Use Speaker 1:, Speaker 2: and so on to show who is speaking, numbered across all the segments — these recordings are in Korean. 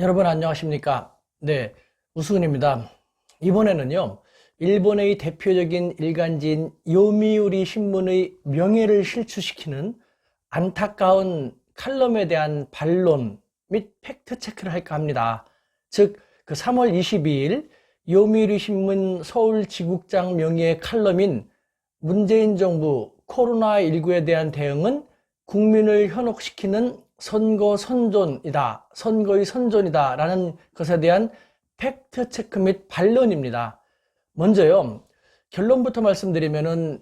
Speaker 1: 여러분 안녕하십니까? 네, 우승훈입니다. 이번에는요, 일본의 대표적인 일간지인 요미우리 신문의 명예를 실추시키는 안타까운 칼럼에 대한 반론 및 팩트 체크를 할까 합니다. 즉, 그 3월 22일 요미우리 신문 서울지국장 명예의 칼럼인 문재인 정부 코로나19에 대한 대응은 국민을 현혹시키는 선거 선전이다, 선거의 선전이다 라는 것에 대한 팩트 체크 및 반론입니다. 먼저요, 결론부터 말씀드리면은,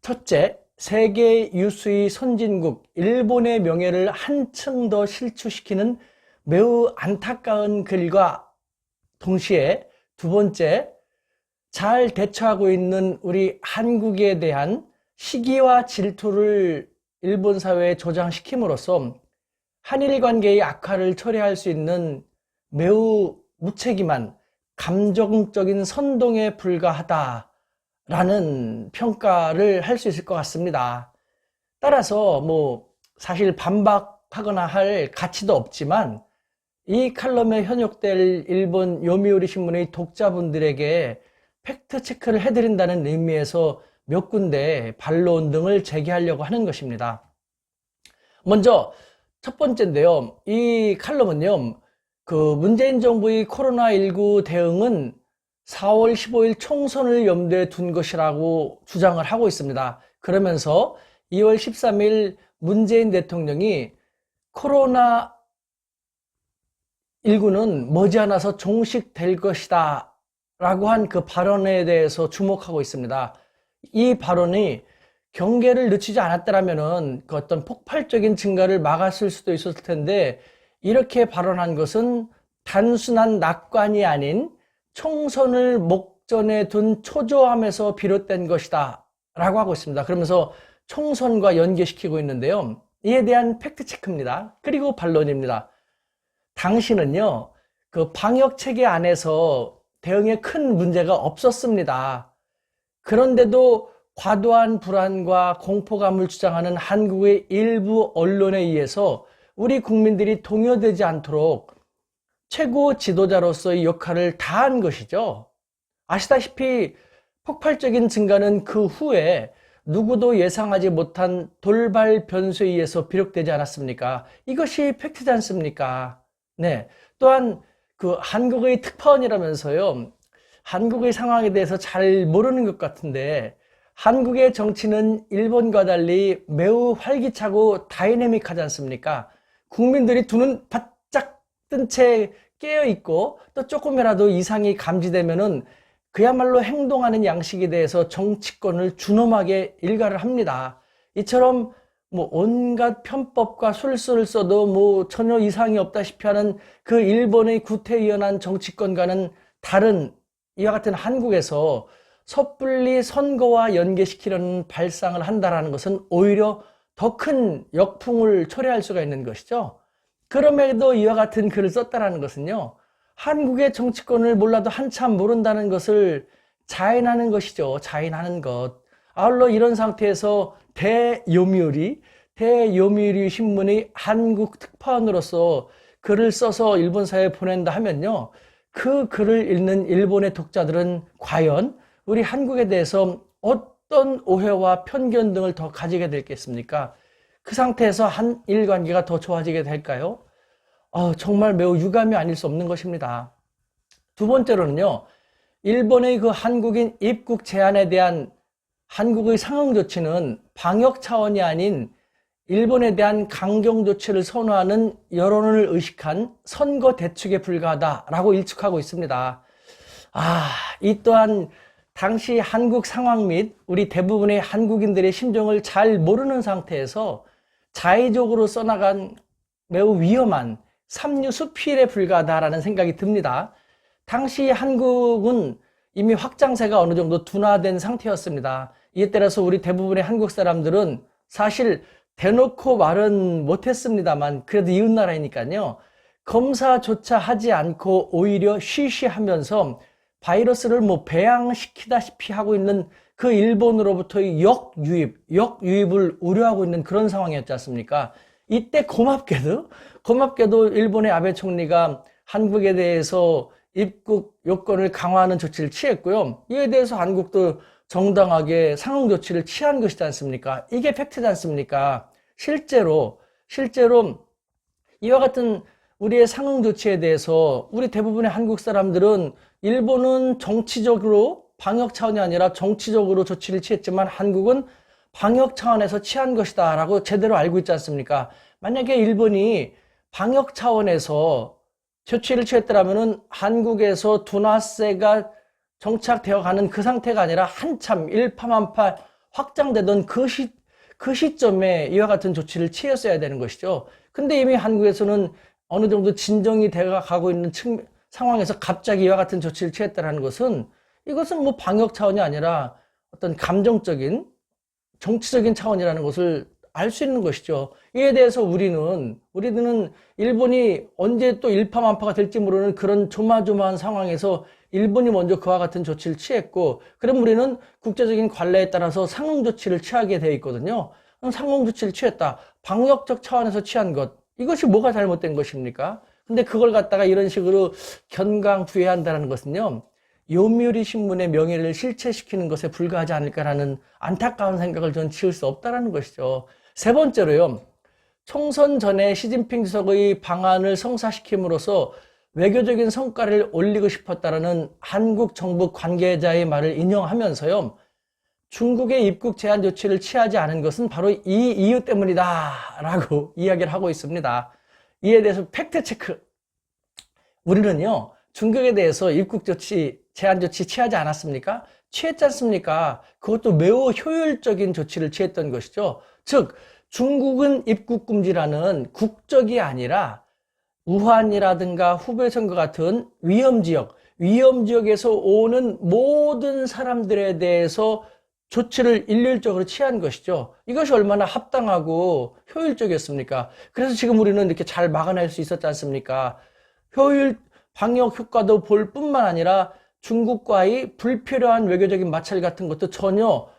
Speaker 1: 첫째, 세계 유수의 선진국 일본의 명예를 한층 더 실추시키는 매우 안타까운 글과 동시에, 두 번째, 잘 대처하고 있는 우리 한국에 대한 시기와 질투를 일본 사회에 조장시킴으로써 한일 관계의 악화를 초래할 수 있는 매우 무책임한 감정적인 선동에 불과하다라는 평가를 할 수 있을 것 같습니다. 따라서 사실 반박하거나 할 가치도 없지만, 이 칼럼에 현혹될 일본 요미우리 신문의 독자분들에게 팩트 체크를 해드린다는 의미에서 몇 군데 반론 등을 제기하려고 하는 것입니다. 먼저 첫 번째인데요, 이 칼럼은요, 문재인 정부의 코로나19 대응은 4월 15일 총선을 염두에 둔 것이라고 주장을 하고 있습니다. 그러면서 2월 13일 문재인 대통령이 코로나19는 머지않아서 종식될 것이다 라고 한 그 발언에 대해서 주목하고 있습니다. 이 발언이 경계를 늦추지 않았더라면은 그 어떤 폭발적인 증가를 막았을 수도 있었을 텐데, 이렇게 발언한 것은 단순한 낙관이 아닌 총선을 목전에 둔 초조함에서 비롯된 것이다 라고 하고 있습니다. 그러면서 총선과 연계시키고 있는데요, 이에 대한 팩트 체크입니다. 그리고 반론입니다. 당시는요, 그 방역 체계 안에서 대응에 큰 문제가 없었습니다. 그런데도 과도한 불안과 공포감을 주장하는 한국의 일부 언론에 의해서 우리 국민들이 동요되지 않도록 최고 지도자로서의 역할을 다한 것이죠. 아시다시피 폭발적인 증가는 그 후에 누구도 예상하지 못한 돌발 변수에 의해서 비롯되지 않았습니까? 이것이 팩트지 않습니까? 네. 또한 한국의 특파원이라면서요, 한국의 상황에 대해서 잘 모르는 것 같은데, 한국의 정치는 일본과 달리 매우 활기차고 다이내믹하지 않습니까? 국민들이 두 눈 바짝 뜬 채 깨어있고, 또 조금이라도 이상이 감지되면은 그야말로 행동하는 양식에 대해서 정치권을 준엄하게 일가를 합니다. 이처럼 온갖 편법과 술수를 써도 전혀 이상이 없다시피 하는 그 일본의 구태의연한 정치권과는 다른, 이와 같은 한국에서 섣불리 선거와 연계시키려는 발상을 한다는 것은 오히려 더 큰 역풍을 초래할 수가 있는 것이죠. 그럼에도 이와 같은 글을 썼다는 것은요, 한국의 정치권을 몰라도 한참 모른다는 것을 자인하는 것이죠. 자인하는 것. 아울러 이런 상태에서 대요미우리 신문의 한국 특파원으로서 글을 써서 일본 사회에 보낸다 하면요, 그 글을 읽는 일본의 독자들은 과연 우리 한국에 대해서 어떤 오해와 편견 등을 더 가지게 되겠습니까? 그 상태에서 한일 관계가 더 좋아지게 될까요? 정말 매우 유감이 아닐 수 없는 것입니다. 두 번째로는요, 일본의 그 한국인 입국 제한에 대한 한국의 상응 조치는 방역 차원이 아닌 일본에 대한 강경 조치를 선호하는 여론을 의식한 선거 대축에 불과하다라고 일축하고 있습니다. 이 또한 당시 한국 상황 및 우리 대부분의 한국인들의 심정을 잘 모르는 상태에서 자의적으로 써나간 매우 위험한 삼류 수필에 불과하다라는 생각이 듭니다. 당시 한국은 이미 확장세가 어느 정도 둔화된 상태였습니다. 이에 따라서 우리 대부분의 한국 사람들은 사실 대놓고 말은 못했습니다만, 그래도 이웃나라이니까요, 검사조차 하지 않고 오히려 쉬쉬하면서 바이러스를 배양시키다시피 하고 있는 그 일본으로부터의 역유입을 우려하고 있는 그런 상황이었지 않습니까? 이때 고맙게도 일본의 아베 총리가 한국에 대해서 입국 요건을 강화하는 조치를 취했고요. 이에 대해서 한국도 정당하게 상응 조치를 취한 것이지 않습니까? 이게 팩트지 않습니까? 실제로 이와 같은 우리의 상응 조치에 대해서 우리 대부분의 한국 사람들은 일본은 정치적으로 방역 차원이 아니라 정치적으로 조치를 취했지만 한국은 방역 차원에서 취한 것이다 라고 제대로 알고 있지 않습니까? 만약에 일본이 방역 차원에서 조치를 취했더라면 한국에서 둔화세가 정착되어 가는 그 상태가 아니라 한참 일파만파 확장되던 그 시점에 이와 같은 조치를 취했어야 되는 것이죠. 근데 이미 한국에서는 어느 정도 진정이 되어 가고 있는 상황에서 갑자기 이와 같은 조치를 취했다는 것은 이것은 뭐 방역 차원이 아니라 어떤 감정적인 정치적인 차원이라는 것을 알 수 있는 것이죠. 이에 대해서 우리는 일본이 언제 또 일파만파가 될지 모르는 그런 조마조마한 상황에서 일본이 먼저 그와 같은 조치를 취했고, 그럼 우리는 국제적인 관례에 따라서 상응 조치를 취하게 되어 있거든요. 상응 조치를 취했다. 방역적 차원에서 취한 것. 이것이 뭐가 잘못된 것입니까? 근데 그걸 갖다가 이런 식으로 견강부회한다는 것은요, 요미우리 신문의 명예를 실체시키는 것에 불과하지 않을까라는 안타까운 생각을 전 지울 수 없다는 것이죠. 세 번째로요, 총선 전에 시진핑 주석의 방안을 성사시킴으로써 외교적인 성과를 올리고 싶었다라는 한국 정부 관계자의 말을 인용하면서요, 중국의 입국 제한 조치를 취하지 않은 것은 바로 이 이유 때문이다 라고 이야기를 하고 있습니다. 이에 대해서 팩트체크. 우리는요, 중국에 대해서 입국 조치, 제한 조치 취하지 않았습니까? 취했지 않습니까? 그것도 매우 효율적인 조치를 취했던 것이죠. 즉, 중국은 입국 금지라는 국적이 아니라 우한이라든가 후베이성과 같은 위험지역에서 오는 모든 사람들에 대해서 조치를 일률적으로 취한 것이죠. 이것이 얼마나 합당하고 효율적이었습니까? 그래서 지금 우리는 이렇게 잘 막아낼 수 있었지 않습니까? 방역 효과도 볼 뿐만 아니라 중국과의 불필요한 외교적인 마찰 같은 것도 전혀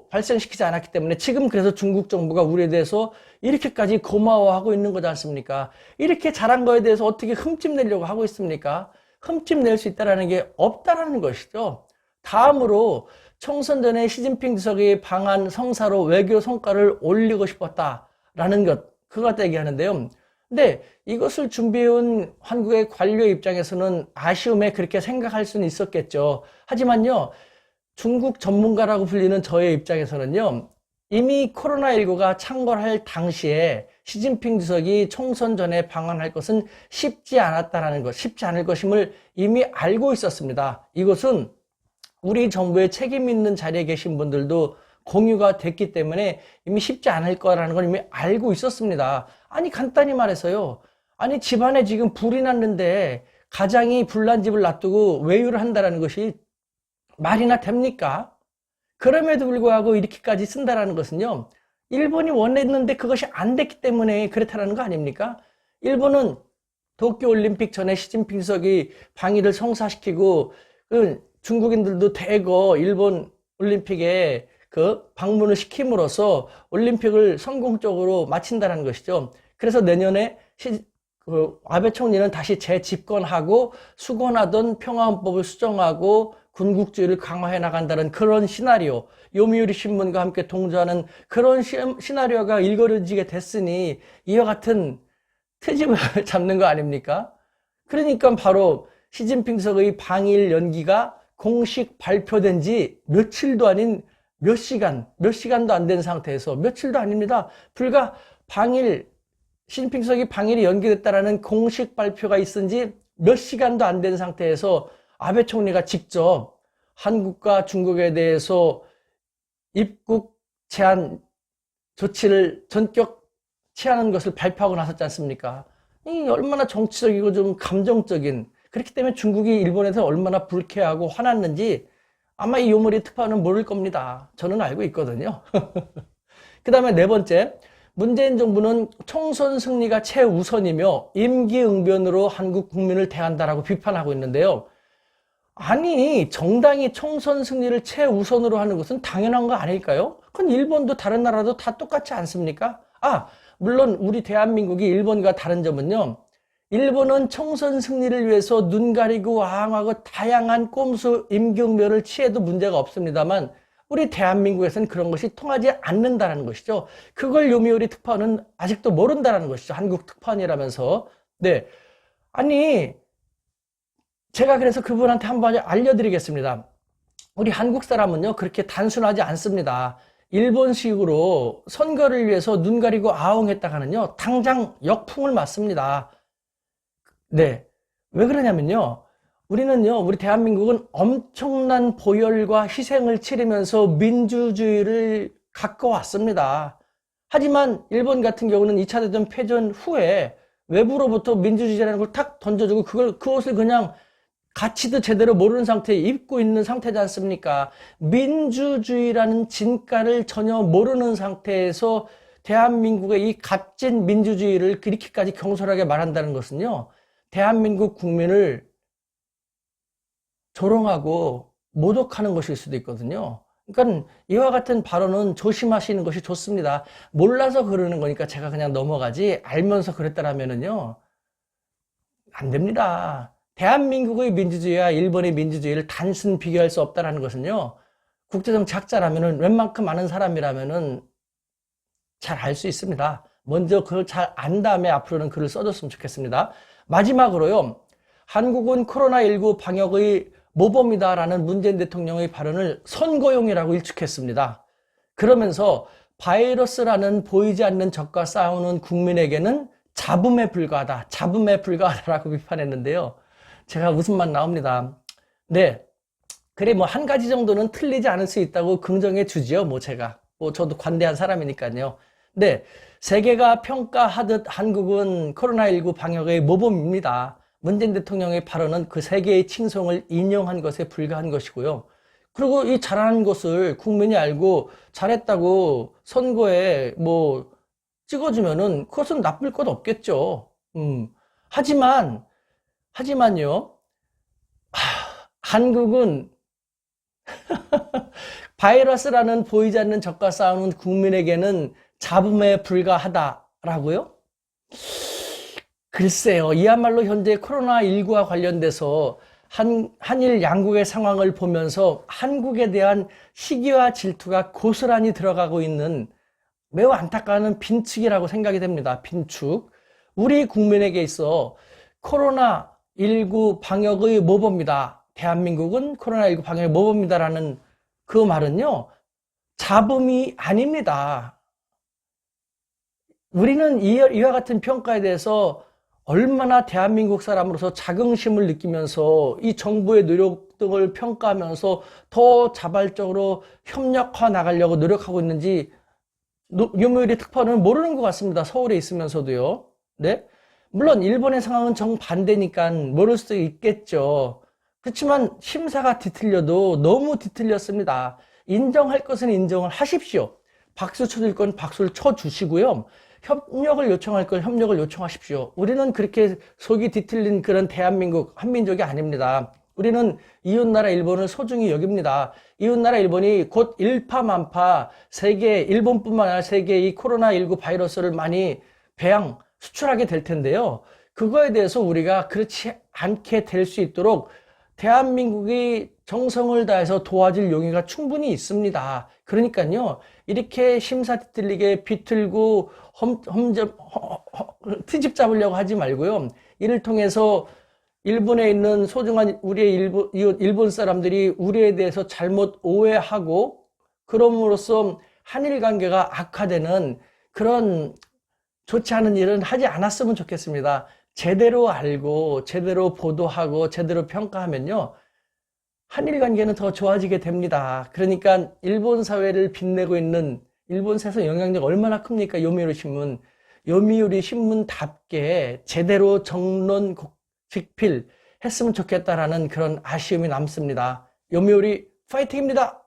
Speaker 1: 발생시키지 않았기 때문에 지금 그래서 중국 정부가 우리에 대해서 이렇게까지 고마워하고 있는 거지 않습니까? 이렇게 잘한 거에 대해서 어떻게 흠집 내려고 하고 있습니까? 흠집 낼 수 있다는 게 없다라는 것이죠. 다음으로 총선 전에 시진핑 주석의 방한 성사로 외교 성과를 올리고 싶었다라는 것, 그거 갖다 얘기하는데요. 근데 이것을 준비해온 한국의 관료 입장에서는 아쉬움에 그렇게 생각할 수는 있었겠죠. 하지만요, 중국 전문가라고 불리는 저의 입장에서는요, 이미 코로나19가 창궐할 당시에 시진핑 주석이 총선 전에 방한할 것은 쉽지 않았다라는 것, 쉽지 않을 것임을 이미 알고 있었습니다. 이것은 우리 정부의 책임 있는 자리에 계신 분들도 공유가 됐기 때문에 이미 쉽지 않을 거라는 걸 이미 알고 있었습니다. 아니, 간단히 말해서요. 아니, 집안에 지금 불이 났는데 가장이 불난 집을 놔두고 외유를 한다는 것이 말이나 됩니까? 그럼에도 불구하고 이렇게까지 쓴다는 것은요, 일본이 원했는데 그것이 안 됐기 때문에 그렇다는 거 아닙니까? 일본은 도쿄올림픽 전에 시진핑 주석이 방위를 성사시키고 중국인들도 대거 일본 올림픽에 방문을 시킴으로써 올림픽을 성공적으로 마친다는 것이죠. 그래서 내년에 아베 총리는 다시 재집권하고 수건하던 평화헌법을 수정하고 군국주의를 강화해 나간다는 그런 시나리오, 요미우리 신문과 함께 동조하는 그런 시나리오가 일거려지게 됐으니 이와 같은 트집을 잡는 거 아닙니까? 그러니까 바로 시진핑 주석의 방일 연기가 공식 발표된 지 며칠도 아닌 몇 시간도 안 된 상태에서, 며칠도 아닙니다. 불과 시진핑 주석이 방일이 연기됐다라는 공식 발표가 있은 지 몇 시간도 안 된 상태에서 아베 총리가 직접 한국과 중국에 대해서 입국 제한 조치를 전격 취하는 것을 발표하고 나섰지 않습니까? 이 얼마나 정치적이고 좀 감정적인, 그렇기 때문에 중국이 일본에서 얼마나 불쾌하고 화났는지 아마 이 요모리 특파원은 모를 겁니다. 저는 알고 있거든요. 그 다음에 네 번째, 문재인 정부는 총선 승리가 최우선이며 임기응변으로 한국 국민을 대한다라고 비판하고 있는데요. 아니, 정당이 총선 승리를 최우선으로 하는 것은 당연한 거 아닐까요? 그건 일본도 다른 나라도 다 똑같지 않습니까? 물론 우리 대한민국이 일본과 다른 점은요, 일본은 총선 승리를 위해서 눈 가리고 왕하고 다양한 꼼수 임경묘를 취해도 문제가 없습니다만 우리 대한민국에서는 그런 것이 통하지 않는다는 것이죠. 그걸 요미우리 특파원은 아직도 모른다는 것이죠. 한국 특파원이라면서. 네. 아니, 제가 그래서 그분한테 한번 알려드리겠습니다. 우리 한국 사람은요, 그렇게 단순하지 않습니다. 일본식으로 선거를 위해서 눈 가리고 아웅했다가는요, 당장 역풍을 맞습니다. 네. 왜 그러냐면요. 우리 대한민국은 엄청난 보혈과 희생을 치르면서 민주주의를 가꿔왔습니다. 하지만 일본 같은 경우는 2차 대전 패전 후에 외부로부터 민주주의라는 걸 탁 던져주고 그것을 그냥 가치도 제대로 모르는 상태에 입고 있는 상태지 않습니까? 민주주의라는 진가를 전혀 모르는 상태에서 대한민국의 이 값진 민주주의를 그렇게까지 경솔하게 말한다는 것은요, 대한민국 국민을 조롱하고 모독하는 것일 수도 있거든요. 그러니까 이와 같은 발언은 조심하시는 것이 좋습니다. 몰라서 그러는 거니까 제가 그냥 넘어가지, 알면서 그랬다라면은요, 안 됩니다. 대한민국의 민주주의와 일본의 민주주의를 단순 비교할 수 없다는 것은요, 국제적 작자라면은 웬만큼 아는 사람이라면은 잘 알 수 있습니다. 먼저 그걸 잘 안 다음에 앞으로는 글을 써줬으면 좋겠습니다. 마지막으로요, 한국은 코로나19 방역의 모범이다라는 문재인 대통령의 발언을 선거용이라고 일축했습니다. 그러면서 바이러스라는 보이지 않는 적과 싸우는 국민에게는 잡음에 불과하다라고 비판했는데요. 제가 웃음만 나옵니다. 네. 그래, 뭐, 한 가지 정도는 틀리지 않을 수 있다고 긍정해 주지요, 제가. 저도 관대한 사람이니까요. 네. 세계가 평가하듯 한국은 코로나19 방역의 모범입니다. 문재인 대통령의 발언은 그 세계의 칭송을 인용한 것에 불과한 것이고요. 그리고 이 잘하는 것을 국민이 알고 잘했다고 선거에 찍어주면은 그것은 나쁠 것 없겠죠. 하지만요, 한국은 바이러스라는 보이지 않는 적과 싸우는 국민에게는 잡음에 불과하다라고요? 글쎄요, 이야말로 현재 코로나19와 관련돼서 한일 양국의 상황을 보면서 한국에 대한 시기와 질투가 고스란히 들어가고 있는 매우 안타까운 빈축이라고 생각이 됩니다. 빈축. 우리 국민에게 있어 코로나19 방역의 모범이다. 대한민국은 코로나19 방역의 모범이다라는 그 말은요, 잡음이 아닙니다. 우리는 이와 같은 평가에 대해서 얼마나 대한민국 사람으로서 자긍심을 느끼면서 이 정부의 노력 등을 평가하면서 더 자발적으로 협력화 나가려고 노력하고 있는지 요미우리 특파원은 모르는 것 같습니다. 서울에 있으면서도요. 네? 물론 일본의 상황은 정반대니까 모를 수도 있겠죠. 그렇지만 심사가 뒤틀려도 너무 뒤틀렸습니다. 인정할 것은 인정을 하십시오. 박수 쳐줄 건 박수를 쳐주시고요. 협력을 요청할 건 협력을 요청하십시오. 우리는 그렇게 속이 뒤틀린 그런 대한민국, 한민족이 아닙니다. 우리는 이웃나라 일본을 소중히 여깁니다. 이웃나라 일본이 곧 일파만파 세계, 일본뿐만 아니라 세계의 이 코로나19 바이러스를 많이 수출하게 될 텐데요. 그거에 대해서 우리가 그렇지 않게 될 수 있도록 대한민국이 정성을 다해서 도와줄 용의가 충분히 있습니다. 그러니까요, 이렇게 심사 뒤틀리게 비틀고 트집 잡으려고 하지 말고요. 이를 통해서 일본에 있는 소중한 우리의 일본 사람들이 우리에 대해서 잘못 오해하고 그럼으로써 한일 관계가 악화되는 그런 좋지 않은 일은 하지 않았으면 좋겠습니다. 제대로 알고 제대로 보도하고 제대로 평가하면요, 한일 관계는 더 좋아지게 됩니다. 그러니까 일본 사회를 빛내고 있는 일본 사회에서 영향력 얼마나 큽니까? 요미우리 신문. 요미우리 신문답게 제대로 정론 직필 했으면 좋겠다라는 그런 아쉬움이 남습니다. 요미우리 파이팅입니다.